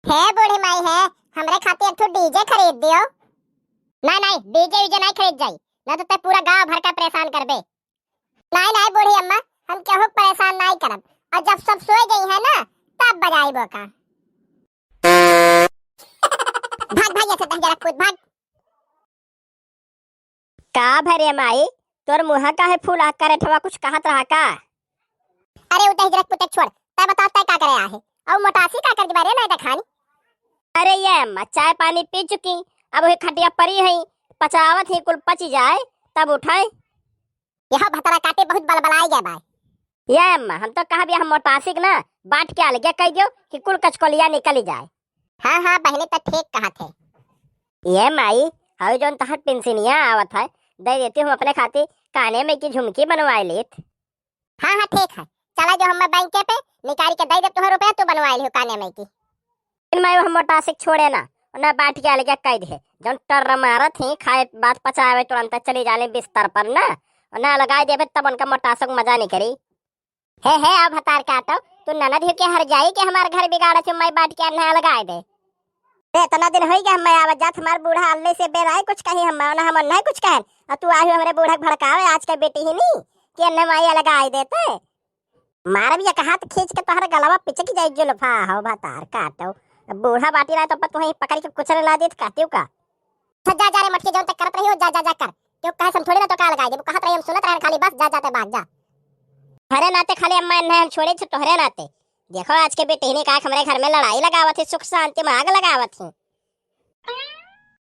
है बूढ़ी माई है, हमरे खातिर तू डीजे खरीद दियो। नहीं नहीं, डीजे वीजे नहीं खरीद जाई, ना तो ते पूरा गांव भर का परेशान करबे। नहीं नहीं बूढ़ी अम्मा, हम केहू परेशान नहीं करब, और जब सब सोए गई है ना तब बजाइबो का। भाग भाग ऐसे जरा कूद भाग। का भरे माई, तोर मुहा का है फूल आकर अठवा कुछ कहत रहा का? अरे उतह जरा पुतक छोड़, तय बताओ तय का करे आहे और मोटासी का कर बारे नहीं दिखानी। अरे ये अम्मा चाय पानी पी चुकी, अब वही खटिया परी है, पचावत ही कुल पची जाए तब उठाए। यह भतरा काटे बहुत बलबलाई गया भाई। ये अम्मा हम तो कहा भी हम मोटासी के ना बाट के अलगे कह दियो कि कुल कचकोलिया निकल जाए। हाँ हाँ बहने तो ठीक कहा थे। ये माई हवे जोन तहत पेंसिनिया आवत है दे देती हूँ अपने खातिर, काने में की झुमकी बनवाए लेत। हाँ हाँ ठीक है, चला जो हम बैंक पे निकाल के दे दे तुम्हें रुपया, तू बनवाई लियो काने में की। मैं हम मोटासी छोड़े ना बाट के अलगे कह दे, जोन टर मारत ही खाए बात पचावे तुरंत चली जाने बिस्तर पर ना लगाए देवे तब उनका मोटासक मजा नहीं करी। है अब हतार काटो, तू ननद हो के हर जाई के हमार घर बिगाड़ से मैं बाट के अन्ना लगाए दे। इतना दिन हो गया मैं आवत जात, हमार बूढ़ा अल्ले से बेराय कुछ कही हम ना हम नहीं कुछ कहन, और तू आही हमरे बूढ़ा भड़कावे आज के बेटी ही नहीं कि अन्ना माई लगाए देते। मार भी एक हाथ खींच के तोहर गलवा पिचक जाई जुल्फा हो भतार काटो। बूढ़ा बाटी रहा तो तू ही पकड़ के कुचल ला देत कहतियो का। जा जा रे मटके जोन तक करत रही हो, जा जा जा कर, क्यों कहे हम थोड़ी ना तो का लगाए दे, कहत रही हम सुनत रहन खाली, बस जा जाते भाग जा। हरे नाते खाली अम्मा ने हम छोड़े तोहरे नाते। देखो आज के बेटे ने कहा हमारे घर में लड़ाई लगावत है, सुख शांति में आग लगावत है।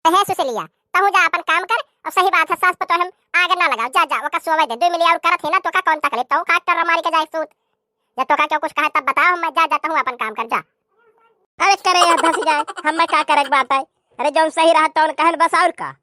है सुसेलिया तहु जा अपन काम कर, और सही बात है सास पतो हम आग ना लगाओ, जा जा ओका सोवे दे 2 मिलिया और करत है ना तो का कौन तकलीफ, तो का कर मारी के जाए सूत, या तो का क्यों कुछ कहे तब बताओ, मैं जा जाता हूं अपन काम कर जा। अरे करे धस जाए हम क्या करे बात है, अरे जो सही रहा तो कहन बस और का।